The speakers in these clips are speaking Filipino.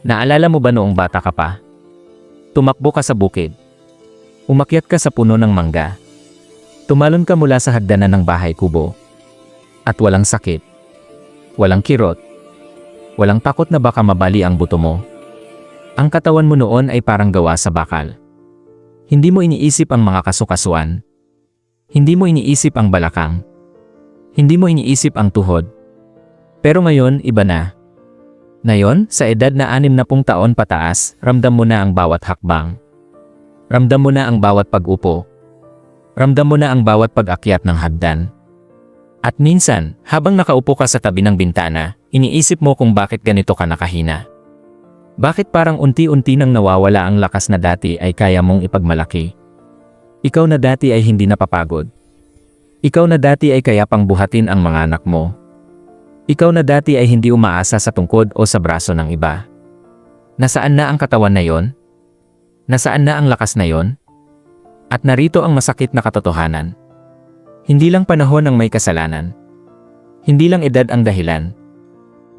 Naalala mo ba noong bata ka pa? Tumakbo ka sa bukid. Umakyat ka sa puno ng mangga. Tumalon ka mula sa hagdanan ng bahay kubo. At walang sakit. Walang kirot. Walang takot na baka mabali ang buto mo. Ang katawan mo noon ay parang gawa sa bakal. Hindi mo iniisip ang mga kasukasuan. Hindi mo iniisip ang balakang. Hindi mo iniisip ang tuhod. Pero ngayon, iba na. Ngayon, sa edad na 60 taon pataas, ramdam mo na ang bawat hakbang. Ramdam mo na ang bawat pag-upo. Ramdam mo na ang bawat pag-akyat ng hagdan. At minsan, habang nakaupo ka sa tabi ng bintana, iniisip mo kung bakit ganito ka nakahina. Bakit parang unti-unti nang nawawala ang lakas na dati ay kaya mong ipagmalaki? Ikaw na dati ay hindi napapagod. Ikaw na dati ay kaya pang buhatin ang mga anak mo. Ikaw na dati ay hindi umaasa sa tungkod o sa braso ng iba. Nasaan na ang katawan na yon? Nasaan na ang lakas na yon? At narito ang masakit na katotohanan. Hindi lang panahon ang may kasalanan. Hindi lang edad ang dahilan.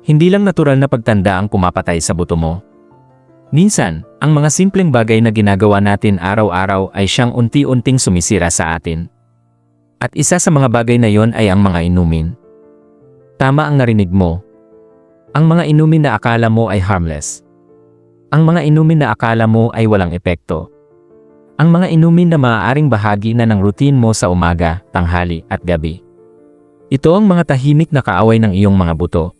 Hindi lang natural na pagtanda ang pumapatay sa buto mo. Minsan, ang mga simpleng bagay na ginagawa natin araw-araw ay siyang unti-unting sumisira sa atin. At isa sa mga bagay na yon ay ang mga inumin. Tama ang narinig mo. Ang mga inumin na akala mo ay harmless. Ang mga inumin na akala mo ay walang epekto. Ang mga inumin na maaaring bahagi na ng routine mo sa umaga, tanghali at gabi. Ito ang mga tahimik na kaaway ng iyong mga buto.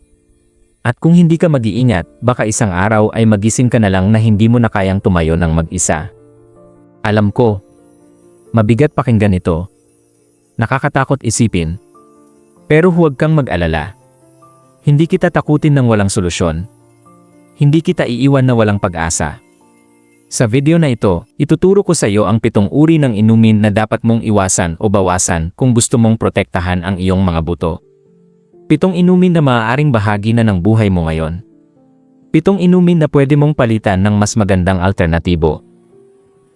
At kung hindi ka mag-iingat, baka isang araw ay magising ka na lang na hindi mo na kayang tumayo ng mag-isa. Alam ko, mabigat pakinggan ito. Nakakatakot isipin. Pero huwag kang mag-alala. Hindi kita takutin ng walang solusyon. Hindi kita iiwan na walang pag-asa. Sa video na ito, ituturo ko sa iyo ang 7 uri ng inumin na dapat mong iwasan o bawasan kung gusto mong protektahan ang iyong mga buto. 7 inumin na maaaring bahagi na ng buhay mo ngayon. 7 inumin na pwede mong palitan ng mas magandang alternatibo.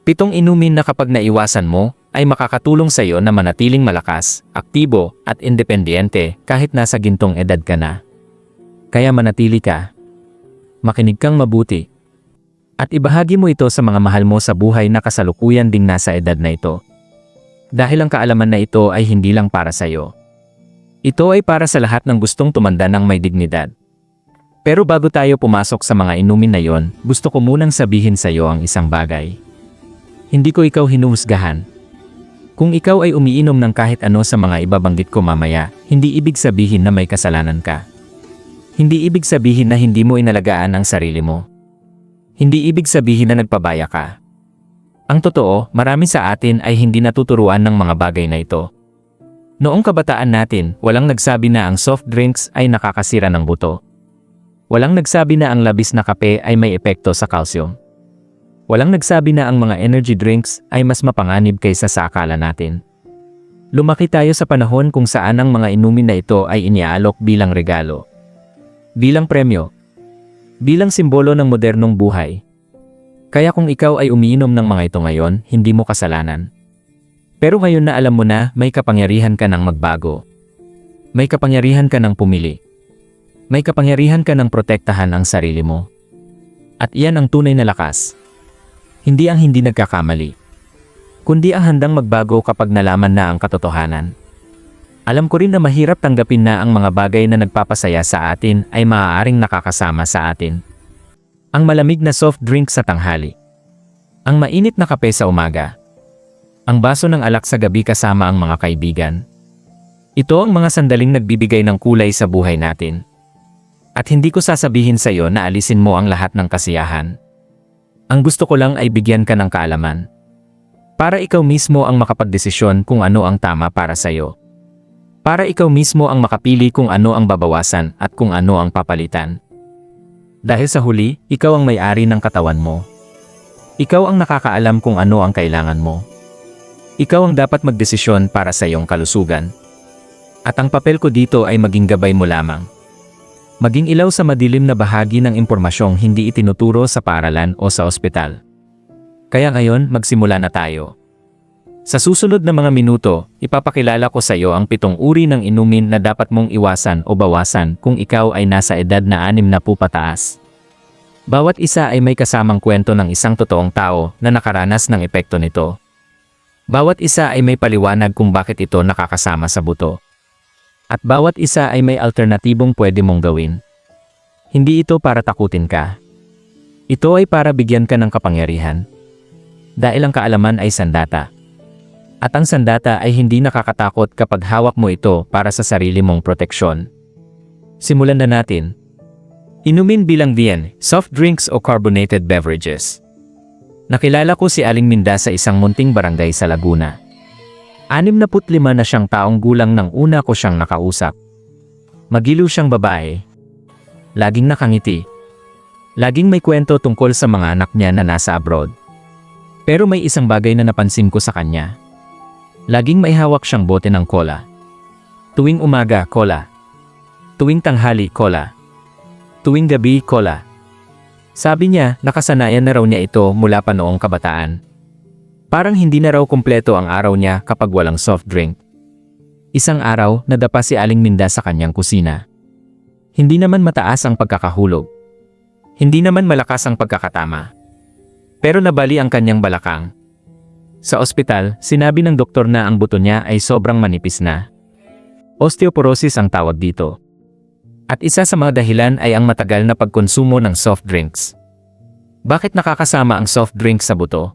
7 inumin na kapag naiwasan mo, ay makakatulong sa iyo na manatiling malakas, aktibo, at independyente kahit nasa gintong edad ka na. Kaya manatili ka. Makinig kang mabuti. At ibahagi mo ito sa mga mahal mo sa buhay na kasalukuyan ding nasa edad na ito. Dahil ang kaalaman na ito ay hindi lang para sa iyo. Ito ay para sa lahat ng gustong tumanda ng may dignidad. Pero bago tayo pumasok sa mga inumin na yon, gusto ko munang sabihin sa iyo ang isang bagay. Hindi ko ikaw hinuhusgahan. Kung ikaw ay umiinom ng kahit ano sa mga ibabanggit ko mamaya, hindi ibig sabihin na may kasalanan ka. Hindi ibig sabihin na hindi mo inalagaan ang sarili mo. Hindi ibig sabihin na nagpabaya ka. Ang totoo, marami sa atin ay hindi natuturuan ng mga bagay na ito. Noong kabataan natin, walang nagsabi na ang soft drinks ay nakakasira ng buto. Walang nagsabi na ang labis na kape ay may epekto sa calcium. Walang nagsabi na ang mga energy drinks ay mas mapanganib kaysa sa akala natin. Lumaki tayo sa panahon kung saan ang mga inumin na ito ay iniaalok bilang regalo. Bilang premyo. Bilang simbolo ng modernong buhay. Kaya kung ikaw ay umiinom ng mga ito ngayon, hindi mo kasalanan. Pero ngayon na alam mo na, may kapangyarihan ka ng magbago. May kapangyarihan ka ng pumili. May kapangyarihan ka ng protektahan ang sarili mo. At iyan ang tunay na lakas. Hindi ang hindi nagkakamali, kundi ang handang magbago kapag nalaman na ang katotohanan. Alam ko rin na mahirap tanggapin na ang mga bagay na nagpapasaya sa atin ay maaaring nakakasama sa atin. Ang malamig na soft drink sa tanghali. Ang mainit na kape sa umaga. Ang baso ng alak sa gabi kasama ang mga kaibigan. Ito ang mga sandaling nagbibigay ng kulay sa buhay natin. At hindi ko sasabihin sa iyo na alisin mo ang lahat ng kasiyahan. Ang gusto ko lang ay bigyan ka ng kaalaman. Para ikaw mismo ang makapagdesisyon kung ano ang tama para sa iyo. Para ikaw mismo ang makapili kung ano ang babawasan at kung ano ang papalitan. Dahil sa huli, ikaw ang may-ari ng katawan mo. Ikaw ang nakakaalam kung ano ang kailangan mo. Ikaw ang dapat magdesisyon para sa iyong kalusugan. At ang papel ko dito ay maging gabay mo lamang. Maging ilaw sa madilim na bahagi ng impormasyong hindi itinuturo sa paaralan o sa ospital. Kaya ngayon, magsimula na tayo. Sa susunod na mga minuto, ipapakilala ko sa iyo ang 7 uri ng inumin na dapat mong iwasan o bawasan kung ikaw ay nasa edad na 60 pataas. Bawat isa ay may kasamang kwento ng isang totoong tao na nakaranas ng epekto nito. Bawat isa ay may paliwanag kung bakit ito nakakasama sa buto. At bawat isa ay may alternatibong pwede mong gawin. Hindi ito para takutin ka. Ito ay para bigyan ka ng kapangyarihan. Dahil ang kaalaman ay sandata. At ang sandata ay hindi nakakatakot kapag hawak mo ito para sa sarili mong proteksyon. Simulan na natin. Inumin bilang diyan, soft drinks o carbonated beverages. Nakilala ko si Aling Minda sa isang munting barangay sa Laguna. 65 na siyang taong gulang nang una ko siyang nakausap. Magiliw siyang babae. Laging nakangiti. Laging may kwento tungkol sa mga anak niya na nasa abroad. Pero may isang bagay na napansin ko sa kanya. Laging may hawak siyang bote ng cola. Tuwing umaga, cola. Tuwing tanghali, cola. Tuwing gabi, cola. Sabi niya, nakasanayan na raw niya ito mula pa noong kabataan. Parang hindi na raw kumpleto ang araw niya kapag walang soft drink. Isang araw, nadapa si Aling Minda sa kanyang kusina. Hindi naman mataas ang pagkakahulog. Hindi naman malakas ang pagkakatama. Pero nabali ang kanyang balakang. Sa ospital, sinabi ng doktor na ang buto niya ay sobrang manipis na. Osteoporosis ang tawag dito. At isa sa mga dahilan ay ang matagal na pagkonsumo ng soft drinks. Bakit nakakasama ang soft drinks sa buto?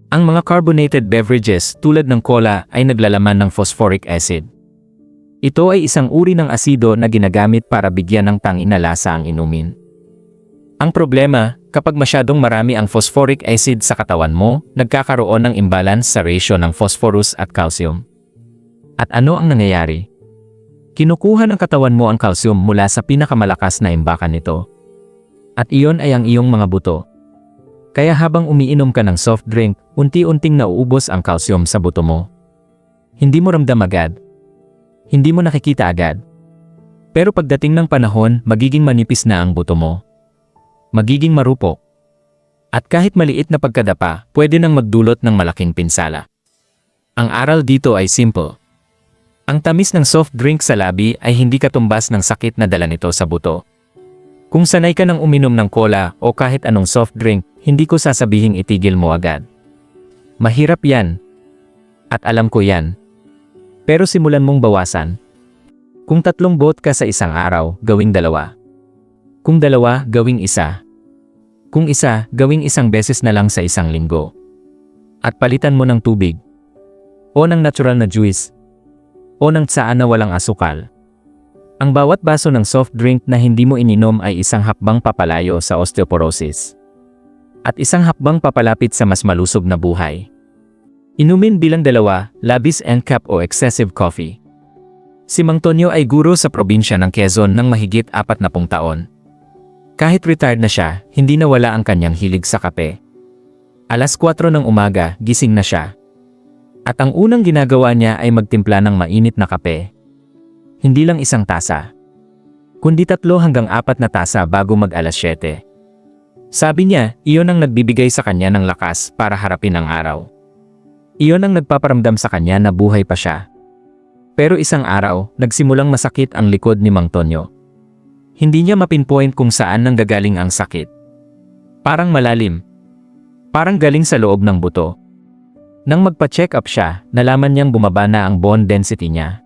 Ang mga carbonated beverages tulad ng cola ay naglalaman ng phosphoric acid. Ito ay isang uri ng asido na ginagamit para bigyan ng tanging na lasa ang inumin. Ang problema, kapag masyadong marami ang phosphoric acid sa katawan mo, nagkakaroon ng imbalance sa ratio ng phosphorus at calcium. At ano ang nangyayari? Kinukuha ng katawan mo ang calcium mula sa pinakamalakas na imbakan nito. At iyon ay ang iyong mga buto. Kaya habang umiinom ka ng soft drink, unti-unting nauubos ang calcium sa buto mo. Hindi mo ramdam agad. Hindi mo nakikita agad. Pero pagdating ng panahon, magiging manipis na ang buto mo. Magiging marupok. At kahit maliit na pagkadapa, pwede nang magdulot ng malaking pinsala. Ang aral dito ay simple. Ang tamis ng soft drink sa labi ay hindi katumbas ng sakit na dala nito sa buto. Kung sanay ka ng uminom ng cola o kahit anong soft drink, hindi ko sasabihing itigil mo agad. Mahirap yan. At alam ko yan. Pero simulan mong bawasan. Kung 3 bot ka sa isang araw, gawing 2. Kung 2, gawing 1. Kung 1, gawing 1 beses na lang sa isang linggo. At palitan mo ng tubig. O ng natural na juice. O ng tsaan na walang asukal. Ang bawat baso ng soft drink na hindi mo ininom ay isang hakbang papalayo sa osteoporosis. At isang hakbang papalapit sa mas malusog na buhay. Inumin bilang 2, labis and cap o excessive coffee. Si Mang Tonyo ay guro sa probinsya ng Quezon ng mahigit 40 taon. Kahit retired na siya, hindi nawala ang kanyang hilig sa kape. 4:00 ng umaga, gising na siya. At ang unang ginagawa niya ay magtimpla ng mainit na kape. Hindi lang 1 tasa, kundi 3 hanggang 4 na tasa bago mag 7:00. Sabi niya, iyon ang nagbibigay sa kanya ng lakas para harapin ang araw. Iyon ang nagpaparamdam sa kanya na buhay pa siya. Pero isang araw, nagsimulang masakit ang likod ni Mang Tonyo. Hindi niya mapinpoint kung saan nanggagaling ang sakit. Parang malalim. Parang galing sa loob ng buto. Nang magpa-check up siya, nalaman niyang bumaba na ang bone density niya.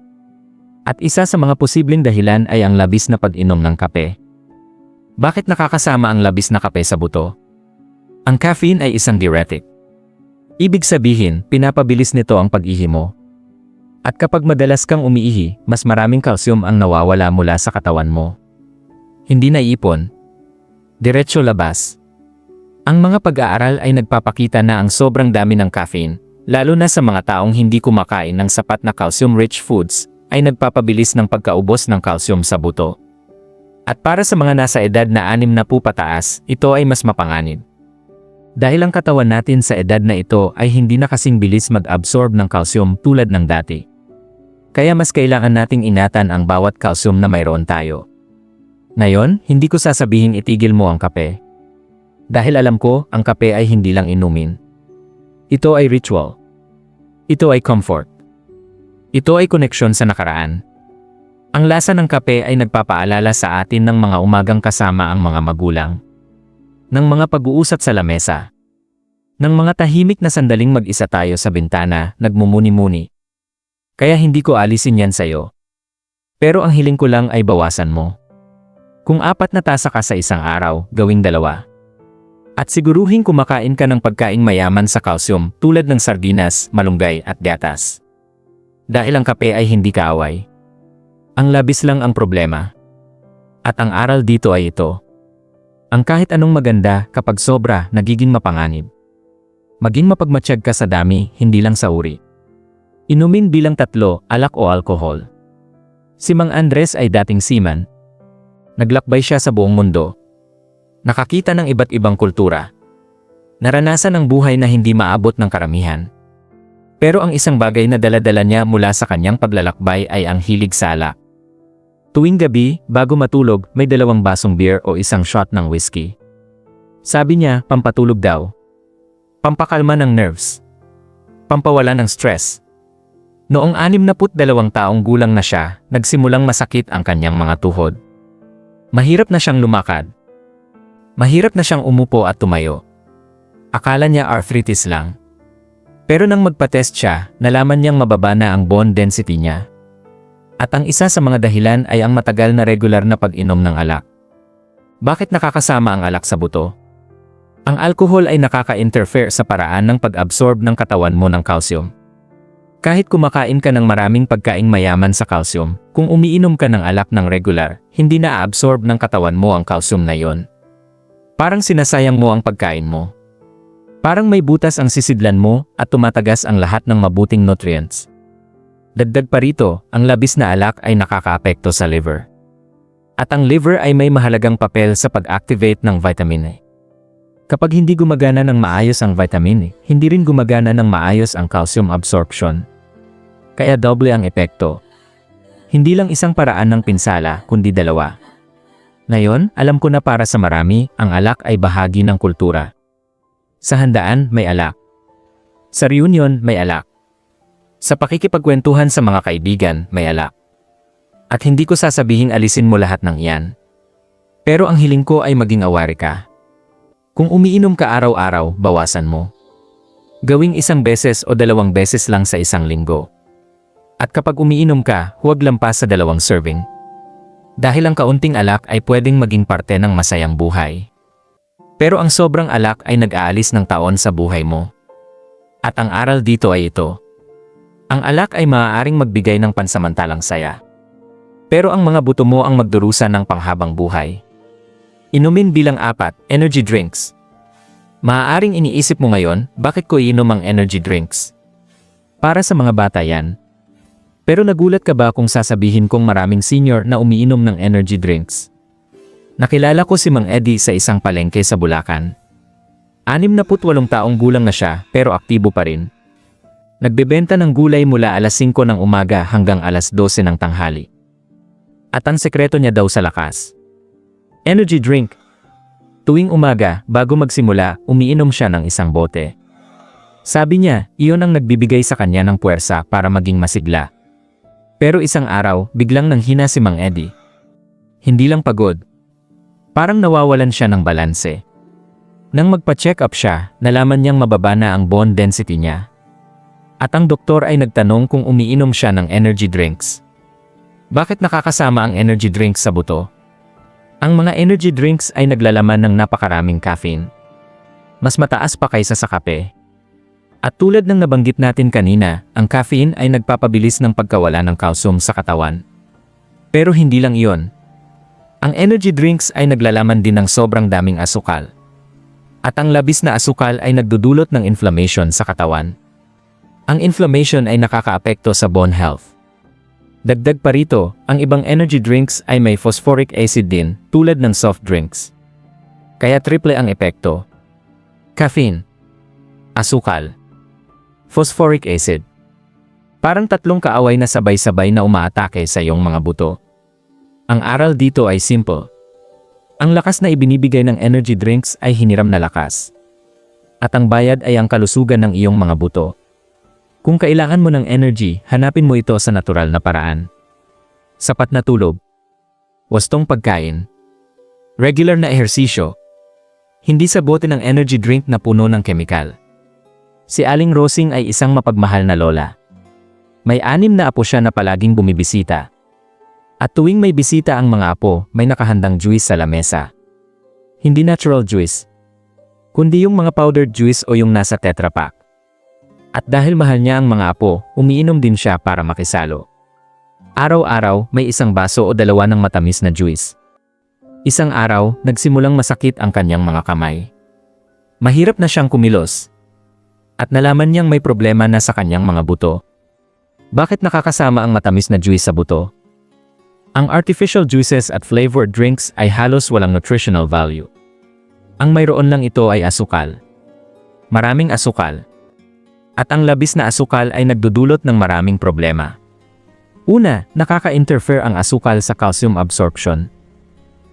At isa sa mga posibleng dahilan ay ang labis na pag-inom ng kape. Bakit nakakasama ang labis na kape sa buto? Ang caffeine ay isang diuretic. Ibig sabihin, pinapabilis nito ang pag-ihi mo. At kapag madalas kang umiihi, mas maraming calcium ang nawawala mula sa katawan mo. Hindi naiipon. Diretso labas. Ang mga pag-aaral ay nagpapakita na ang sobrang dami ng caffeine, lalo na sa mga taong hindi kumakain ng sapat na calcium-rich foods, ay nagpapabilis ng pagkaubos ng calcium sa buto. At para sa mga nasa edad na 60 pataas, ito ay mas mapanganib. Dahil ang katawan natin sa edad na ito ay hindi na kasing bilis mag-absorb ng calcium tulad ng dati. Kaya mas kailangan nating ingatan ang bawat calcium na mayroon tayo. Ngayon, hindi ko sasabihin itigil mo ang kape. Dahil alam ko, ang kape ay hindi lang inumin. Ito ay ritual. Ito ay comfort. Ito ay koneksyon sa nakaraan. Ang lasa ng kape ay nagpapaalala sa atin ng mga umagang kasama ang mga magulang. ng mga pag-uusap sa lamesa, ng mga tahimik na sandaling mag-isa tayo sa bintana, nagmumuni-muni. Kaya hindi ko alisin yan sa'yo. Pero ang hiling ko lang ay bawasan mo. Kung 4 na tasa ka sa isang araw, gawing 2. At siguruhin kumakain ka ng pagkaing mayaman sa calcium tulad ng sardinas, malunggay at gatas. Dahil ang kape ay hindi kaaway. Ang labis lang ang problema. At ang aral dito ay ito. Ang kahit anong maganda kapag sobra nagiging mapanganib. Maging mapagmatsyag ka sa dami, hindi lang sa uri. Inumin bilang 3, alak o alkohol. Si Mang Andres ay dating seaman. Naglakbay siya sa buong mundo. Nakakita ng iba't ibang kultura. Naranasan ang buhay na hindi maabot ng karamihan. Pero ang isang bagay na dala-dala niya mula sa kanyang paglalakbay ay ang hilig sa alak. Tuwing gabi, bago matulog, may 2 basong beer o isang shot ng whiskey. Sabi niya, pampatulog daw. Pampakalma ng nerves. Pampawala ng stress. Noong 62 taong gulang na siya, nagsimulang masakit ang kanyang mga tuhod. Mahirap na siyang lumakad. Mahirap na siyang umupo at tumayo. Akala niya arthritis lang. Pero nang magpa-test siya, nalaman niyang mababa na ang bone density niya. At ang isa sa mga dahilan ay ang matagal na regular na pag-inom ng alak. Bakit nakakasama ang alak sa buto? Ang alcohol ay nakaka-interfere sa paraan ng pag-absorb ng katawan mo ng calcium. Kahit kumakain ka ng maraming pagkaing mayaman sa calcium, kung umiinom ka ng alak ng regular, hindi na-absorb ng katawan mo ang calcium na yon. Parang sinasayang mo ang pagkain mo. Parang may butas ang sisidlan mo at tumatagas ang lahat ng mabuting nutrients. Dagdag pa rito, ang labis na alak ay nakakaapekto sa liver. At ang liver ay may mahalagang papel sa pag-activate ng vitamin A. Kapag hindi gumagana ng maayos ang vitamin A, hindi rin gumagana ng maayos ang calcium absorption. Kaya doble ang epekto. Hindi lang isang paraan ng pinsala, kundi 2. Ngayon, alam ko na para sa marami, ang alak ay bahagi ng kultura. Sa handaan, may alak. Sa reunion, may alak. Sa pakikipagkwentuhan sa mga kaibigan, may alak. At hindi ko sasabihing alisin mo lahat ng iyan. Pero ang hiling ko ay maging aware ka. Kung umiinom ka araw-araw, bawasan mo. Gawing 1 beses o 2 beses lang sa isang linggo. At kapag umiinom ka, huwag lampas sa 2 serving. Dahil ang kaunting alak ay pwedeng maging parte ng masayang buhay. Pero ang sobrang alak ay nag-aalis ng taon sa buhay mo. At ang aral dito ay ito. Ang alak ay maaaring magbigay ng pansamantalang saya. Pero ang mga buto mo ang magdurusa ng panghabang buhay. Inumin bilang 4, energy drinks. Maaaring iniisip mo ngayon, bakit ko iinom ang energy drinks? Para sa mga bata yan. Pero nagulat ka ba kung sasabihin kong maraming senior na umiinom ng energy drinks? Nakilala ko si Mang Eddie sa isang palengke sa Bulacan. 68 taong gulang na siya pero aktibo pa rin. Nagbebenta ng gulay mula alas 5 ng umaga hanggang alas 12 ng tanghali. At ang sekreto niya daw sa lakas. Energy drink. Tuwing umaga, bago magsimula, umiinom siya ng 1 bote. Sabi niya, iyon ang nagbibigay sa kanya ng puwersa para maging masigla. Pero isang araw, biglang nanghina si Mang Eddie. Hindi lang pagod. Parang nawawalan siya ng balanse. Nang magpa-check up siya, nalaman niyang mababa na ang bone density niya. At ang doktor ay nagtanong kung umiinom siya ng energy drinks. Bakit nakakasama ang energy drinks sa buto? Ang mga energy drinks ay naglalaman ng napakaraming caffeine. Mas mataas pa kaysa sa kape. At tulad ng nabanggit natin kanina, ang caffeine ay nagpapabilis ng pagkawala ng calcium sa katawan. Pero hindi lang iyon. Ang energy drinks ay naglalaman din ng sobrang daming asukal. At ang labis na asukal ay nagdudulot ng inflammation sa katawan. Ang inflammation ay nakakaapekto sa bone health. Dagdag pa rito, ang ibang energy drinks ay may phosphoric acid din, tulad ng soft drinks. Kaya triple ang epekto. Caffeine, asukal, phosphoric acid. Parang 3 kaaway na sabay-sabay na umaatake sa iyong mga buto. Ang aral dito ay simple. Ang lakas na ibinibigay ng energy drinks ay hiniram na lakas. At ang bayad ay ang kalusugan ng iyong mga buto. Kung kailangan mo ng energy, hanapin mo ito sa natural na paraan. Sapat na tulog, wastong pagkain, regular na ehersisyo, Hindi sa bote ng energy drink na puno ng kemikal. Si Aling Rosing ay isang mapagmahal na lola. May 6 na apo siya na palaging bumibisita. At tuwing may bisita ang mga apo, may nakahandang juice sa lamesa. Hindi natural juice, kundi yung mga powdered juice o yung nasa Tetra Pak. At dahil mahal niya ang mga apo, umiinom din siya para makisalo. Araw-araw, may isang baso o 2 ng matamis na juice. Isang araw, nagsimulang masakit ang kanyang mga kamay. Mahirap na siyang kumilos. At nalaman niyang may problema na sa kanyang mga buto. Bakit nakakasama ang matamis na juice sa buto? Ang artificial juices at flavored drinks ay halos walang nutritional value. Ang mayroon lang ito ay asukal. Maraming asukal. At ang labis na asukal ay nagdudulot ng maraming problema. Una, nakaka-interfere ang asukal sa calcium absorption.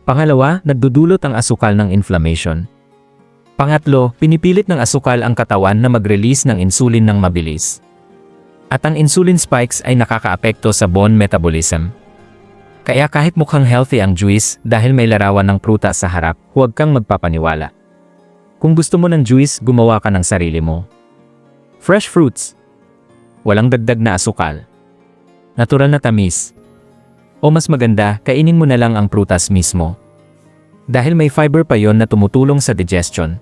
Pangalawa, nagdudulot ang asukal ng inflammation. Pangatlo, pinipilit ng asukal ang katawan na mag-release ng insulin ng mabilis. At ang insulin spikes ay nakakaapekto sa bone metabolism. Kaya kahit mukhang healthy ang juice dahil may larawan ng prutas sa harap, huwag kang magpapaniwala. Kung gusto mo ng juice, gumawa ka ng sarili mo. Fresh fruits. Walang dagdag na asukal. Natural na tamis. O mas maganda, kainin mo na lang ang prutas mismo. Dahil may fiber pa yon na tumutulong sa digestion.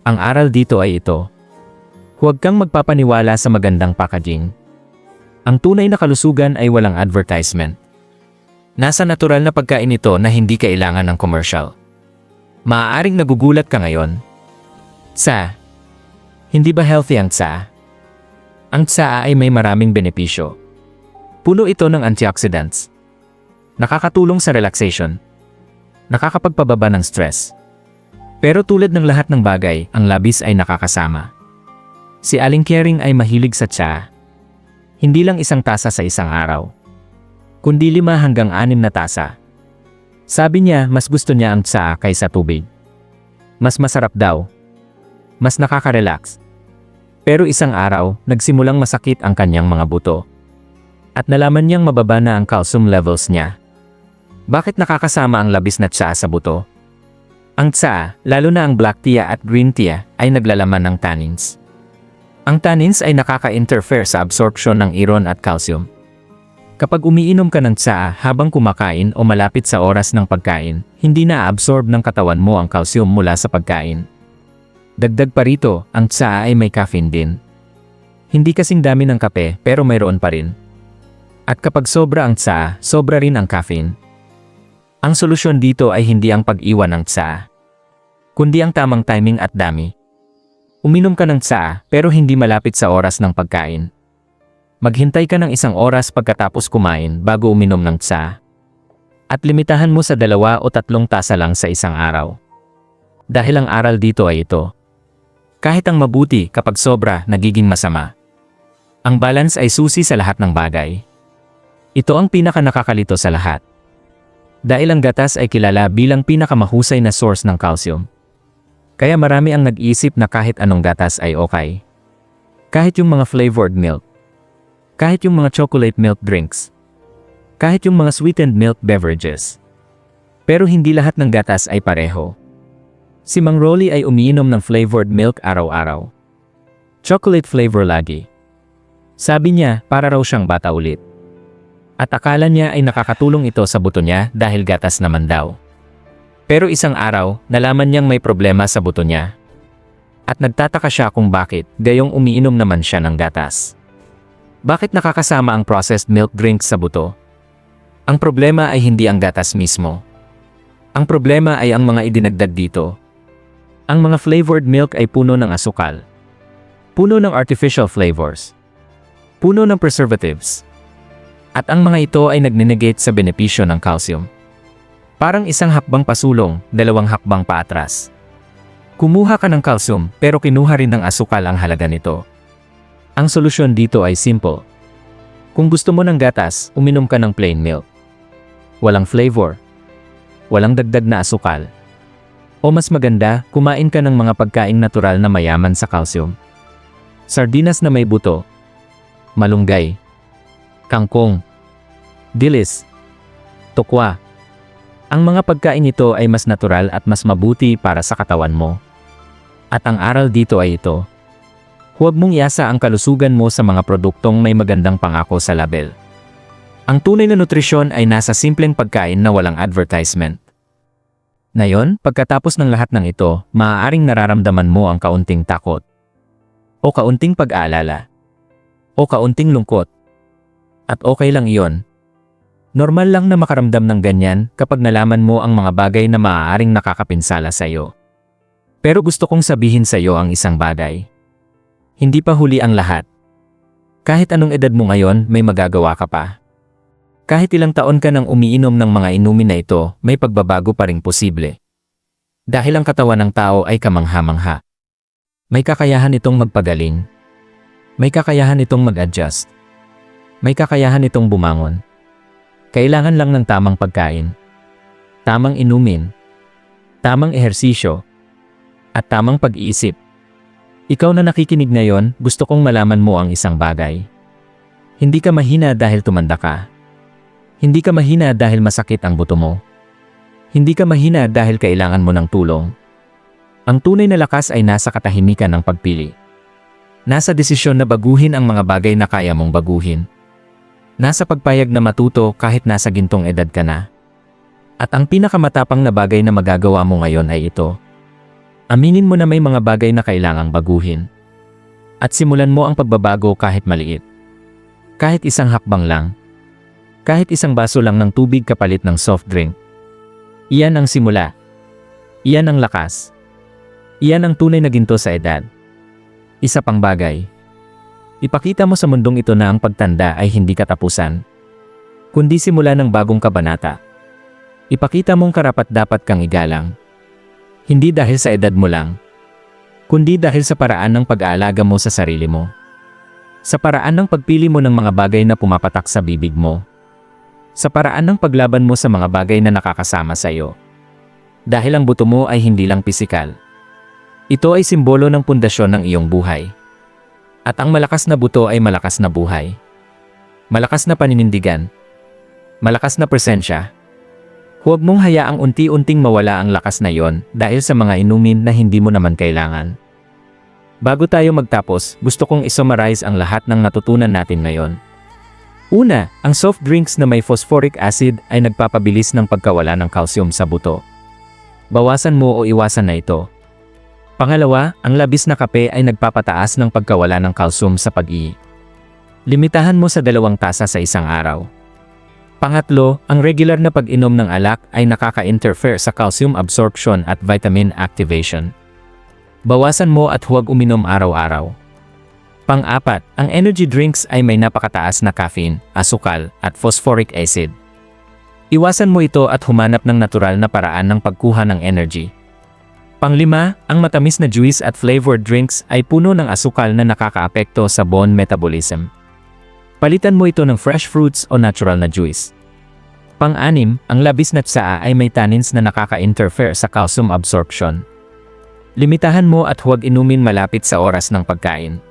Ang aral dito ay ito. Huwag kang magpapaniwala sa magandang packaging. Ang tunay na kalusugan ay walang advertisement. Nasa natural na pagkain ito na hindi kailangan ng commercial. Maaaring nagugulat ka ngayon. Tsa. Hindi ba healthy ang tsa? Ang tsa ay may maraming benepisyo. Puno ito ng antioxidants. Nakakatulong sa relaxation. Nakakapagpababa ng stress. Pero tulad ng lahat ng bagay, ang labis ay nakakasama. Si Aling Kering ay mahilig sa tsa. Hindi lang 1 tasa sa isang araw, kundi 5 hanggang 6 na tasa. Sabi niya, mas gusto niya ang tsa kaysa tubig. Mas masarap daw. Mas nakaka-relax. Pero isang araw, nagsimulang masakit ang kanyang mga buto. At nalaman niyang mababa na ang calcium levels niya. Bakit nakakasama ang labis na tsa sa buto? Ang tsa, lalo na ang black tea at green tea, ay naglalaman ng tannins. Ang tannins ay nakaka-interfere sa absorption ng iron at calcium. Kapag umiinom ka ng tsa habang kumakain o malapit sa oras ng pagkain, hindi na-absorb ng katawan mo ang calcium mula sa pagkain. Dagdag pa rito, ang tsa ay may caffeine din. Hindi kasing dami ng kape pero mayroon pa rin. At kapag sobra ang tsa, sobra rin ang caffeine. Ang solusyon dito ay hindi ang pag-iwan ng tsa, kundi ang tamang timing at dami. Uminom ka ng tsa pero hindi malapit sa oras ng pagkain. Maghintay ka ng 1 oras pagkatapos kumain bago uminom ng tsa. At limitahan mo sa 2 o 3 tasa lang sa isang araw. Dahil ang aral dito ay ito. Kahit ang mabuti kapag sobra, nagiging masama. Ang balance ay susi sa lahat ng bagay. Ito ang pinaka-nakakalito sa lahat. Dahil ang gatas ay kilala bilang pinakamahusay na source ng calcium. Kaya marami ang nag-iisip na kahit anong gatas ay okay. Kahit yung mga flavored milk. Kahit yung mga chocolate milk drinks. Kahit yung mga sweetened milk beverages. Pero hindi lahat ng gatas ay pareho. Si Mang Rolly ay umiinom ng flavored milk araw-araw. Chocolate flavor lagi. Sabi niya, para raw siyang bata ulit. At akala niya ay nakakatulong ito sa buto niya dahil gatas naman daw. Pero isang araw, nalaman niyang may problema sa buto niya. At nagtataka siya kung bakit, gayong umiinom naman siya ng gatas. Bakit nakakasama ang processed milk drinks sa buto? Ang problema ay hindi ang gatas mismo. Ang problema ay ang mga idinagdag dito. Ang mga flavored milk ay puno ng asukal. Puno ng artificial flavors. Puno ng preservatives. At ang mga ito ay nagninegate sa benepisyo ng calcium. Parang 1 hakbang pasulong, 2 hakbang paatras. Kumuha ka ng calcium pero kinuha rin ng asukal ang halaga nito. Ang solusyon dito ay simple. Kung gusto mo ng gatas, uminom ka ng plain milk. Walang flavor. Walang dagdag na asukal. O mas maganda, kumain ka ng mga pagkaing natural na mayaman sa calcium. Sardinas na may buto. Malunggay. Kangkong, dilis, tokwa, Ang mga pagkain ito ay mas natural at mas mabuti para sa katawan mo. At ang aral dito ay ito. Huwag mong iasa ang kalusugan mo sa mga produktong may magandang pangako sa label. Ang tunay na nutrisyon ay nasa simpleng pagkain na walang advertisement. Ngayon, pagkatapos ng lahat ng ito, maaaring nararamdaman mo ang kaunting takot, o kaunting pag-aalala, o kaunting lungkot. At okay lang iyon. Normal lang na makaramdam ng ganyan kapag nalaman mo ang mga bagay na maaaring nakakapinsala sa iyo. Pero gusto kong sabihin sa iyo ang isang bagay. Hindi pa huli ang lahat. Kahit anong edad mo ngayon, may magagawa ka pa. Kahit ilang taon ka nang umiinom ng mga inumin na ito, may pagbabago pa ring posible. Dahil ang katawan ng tao ay kamangha-mangha. May kakayahan itong magpagaling. May kakayahan itong mag-adjust. May kakayahan itong bumangon. Kailangan lang ng tamang pagkain, tamang inumin, tamang ehersisyo, at tamang pag-iisip. Ikaw na nakikinig ngayon, gusto kong malaman mo ang isang bagay. Hindi ka mahina dahil tumanda ka. Hindi ka mahina dahil masakit ang buto mo. Hindi ka mahina dahil kailangan mo ng tulong. Ang tunay na lakas ay nasa katahimikan ng pagpili. Nasa desisyon na baguhin ang mga bagay na kaya mong baguhin. Nasa pagpayag na matuto kahit nasa gintong edad ka na. At ang pinakamatapang na bagay na magagawa mo ngayon ay ito. Aminin mo na may mga bagay na kailangang baguhin. At simulan mo ang pagbabago kahit maliit. Kahit isang hakbang lang. Kahit isang baso lang ng tubig kapalit ng soft drink. Iyan ang simula. Iyan ang lakas. Iyan ang tunay na ginto sa edad. Isa pang bagay. Ipakita mo sa mundong ito na ang pagtanda ay hindi katapusan, kundi simula ng bagong kabanata. Ipakita mong karapat-dapat kang igalang. Hindi dahil sa edad mo lang, kundi dahil sa paraan ng pag-aalaga mo sa sarili mo. Sa paraan ng pagpili mo ng mga bagay na pumapatak sa bibig mo. Sa paraan ng paglaban mo sa mga bagay na nakakasama sa iyo. Dahil ang buto mo ay hindi lang pisikal. Ito ay simbolo ng pundasyon ng iyong buhay. At ang malakas na buto ay malakas na buhay. Malakas na paninindigan. Malakas na presensya. Huwag mong hayaang unti-unting mawala ang lakas na yon dahil sa mga inumin na hindi mo naman kailangan. Bago tayo magtapos, gusto kong isummarize ang lahat ng natutunan natin ngayon. Una, ang soft drinks na may phosphoric acid ay nagpapabilis ng pagkawala ng calcium sa buto. Bawasan mo o iwasan na ito. Pangalawa, ang labis na kape ay nagpapataas ng pagkawala ng calcium sa pag-ihi. Limitahan mo sa 2 tasa sa isang araw. Pangatlo, ang regular na pag-inom ng alak ay nakaka-interfere sa calcium absorption at vitamin activation. Bawasan mo at huwag uminom araw-araw. Pang-apat, ang energy drinks ay may napakataas na caffeine, asukal, at phosphoric acid. Iwasan mo ito at humanap ng natural na paraan ng pagkuha ng energy. Panglima, ang matamis na juice at flavored drinks ay puno ng asukal na nakakaapekto sa bone metabolism. Palitan mo ito ng fresh fruits o natural na juice. Pang-anim, ang labis na tsaa ay may tannins na nakaka-interfere sa calcium absorption. Limitahan mo at huwag inumin malapit sa oras ng pagkain.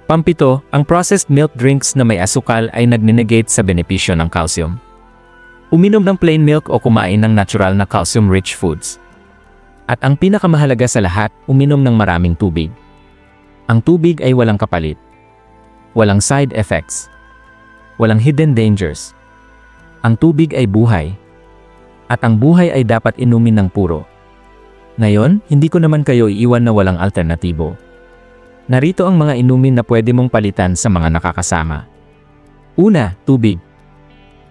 Pampito, ang processed milk drinks na may asukal ay nagninegate sa benepisyo ng calcium. Uminom ng plain milk o kumain ng natural na calcium-rich foods. At ang pinakamahalaga sa lahat, uminom ng maraming tubig. Ang tubig ay walang kapalit. Walang side effects. Walang hidden dangers. Ang tubig ay buhay. At ang buhay ay dapat inumin ng puro. Ngayon, hindi ko naman kayo iiwan na walang alternatibo. Narito ang mga inumin na pwede mong palitan sa mga nakakasama. Una, tubig.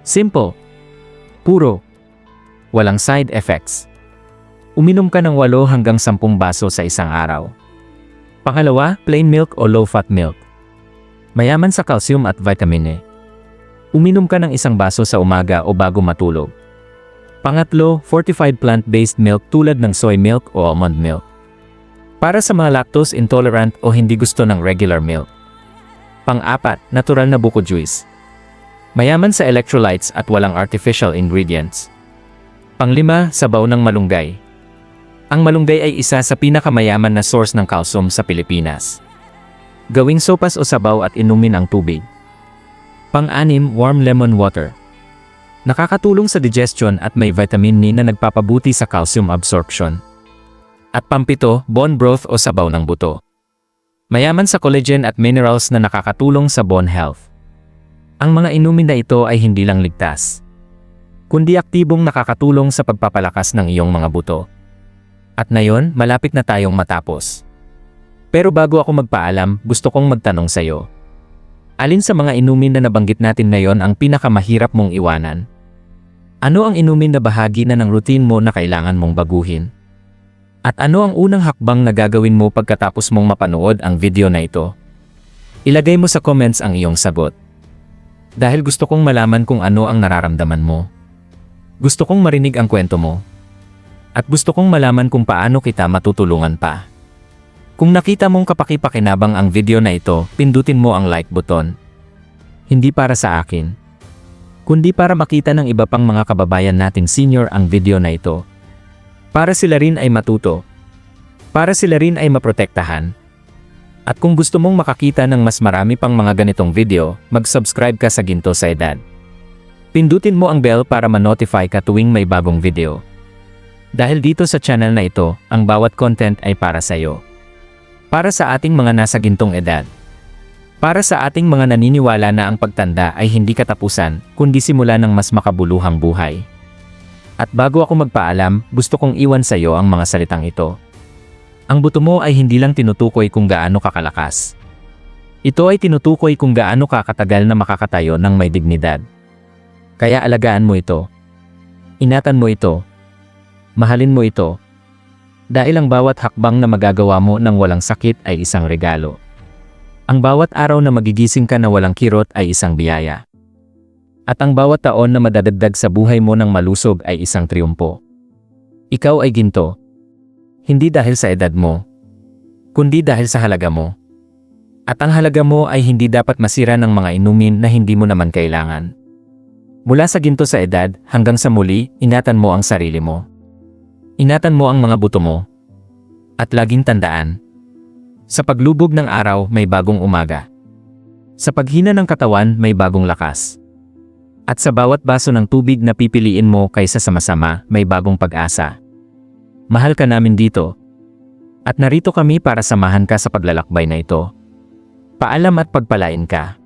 Simple. Puro. Walang side effects. Uminom ka ng 8 hanggang 10 baso sa isang araw. Pangalawa, plain milk o low-fat milk. Mayaman sa calcium at vitamin E. Uminom ka ng 1 baso sa umaga o bago matulog. Pangatlo, fortified plant-based milk tulad ng soy milk o almond milk. Para sa mga lactose intolerant o hindi gusto ng regular milk. Pang-apat, natural na buko juice. Mayaman sa electrolytes at walang artificial ingredients. Panglima, sabaw ng malunggay. Ang malunggay ay isa sa pinakamayaman na source ng calcium sa Pilipinas. Gawing sopas o sabaw at inumin ang tubig. Pang-anim, warm lemon water. Nakakatulong sa digestion at may vitamin E na nagpapabuti sa calcium absorption. At pampito, bone broth o sabaw ng buto. Mayaman sa collagen at minerals na nakakatulong sa bone health. Ang mga inumin na ito ay hindi lang ligtas, kundi aktibong nakakatulong sa pagpapalakas ng iyong mga buto. At ngayon, malapit na tayong matapos. Pero bago ako magpaalam, gusto kong magtanong sa iyo. Alin sa mga inumin na nabanggit natin ngayon ang pinakamahirap mong iwanan? Ano ang inumin na bahagi na ng routine mo na kailangan mong baguhin? At ano ang unang hakbang na gagawin mo pagkatapos mong mapanood ang video na ito? Ilagay mo sa comments ang iyong sagot. Dahil gusto kong malaman kung ano ang nararamdaman mo. Gusto kong marinig ang kwento mo. At gusto kong malaman kung paano kita matutulungan pa. Kung nakita mong kapaki-pakinabang ang video na ito, pindutin mo ang like button. Hindi para sa akin, kundi para makita ng iba pang mga kababayan nating senior ang video na ito. Para sila rin ay matuto. Para sila rin ay maprotektahan. At kung gusto mong makakita ng mas marami pang mga ganitong video, mag-subscribe ka sa Ginto sa Edad. Pindutin mo ang bell para ma-notify ka tuwing may bagong video. Dahil dito sa channel na ito, ang bawat content ay para sa iyo. Para sa ating mga nasa gintong edad. Para sa ating mga naniniwala na ang pagtanda ay hindi katapusan, kundi simula ng mas makabuluhang buhay. At bago ako magpaalam, gusto kong iwan sa iyo ang mga salitang ito. Ang buto mo ay hindi lang tinutukoy kung gaano kakalakas. Ito ay tinutukoy kung gaano kakatagal na makakatayo ng may dignidad. Kaya alagaan mo ito. Ingatan mo ito. Mahalin mo ito. Dahil ang bawat hakbang na magagawa mo ng walang sakit ay isang regalo. Ang bawat araw na magigising ka na walang kirot ay isang biyaya. At ang bawat taon na madadagdag sa buhay mo ng malusog ay isang triumpo. Ikaw ay ginto. Hindi dahil sa edad mo, kundi dahil sa halaga mo. At ang halaga mo ay hindi dapat masira ng mga inumin na hindi mo naman kailangan. Mula sa ginto sa edad hanggang sa muli, ingatan mo ang sarili mo. Ingatan mo ang mga buto mo. At laging tandaan, sa paglubog ng araw may bagong umaga. Sa paghina ng katawan may bagong lakas. At sa bawat baso ng tubig na pipiliin mo kaysa sama-sama, may bagong pag-asa. Mahal ka namin dito. At narito kami para samahan ka sa paglalakbay na ito. Paalam at pagpalain ka.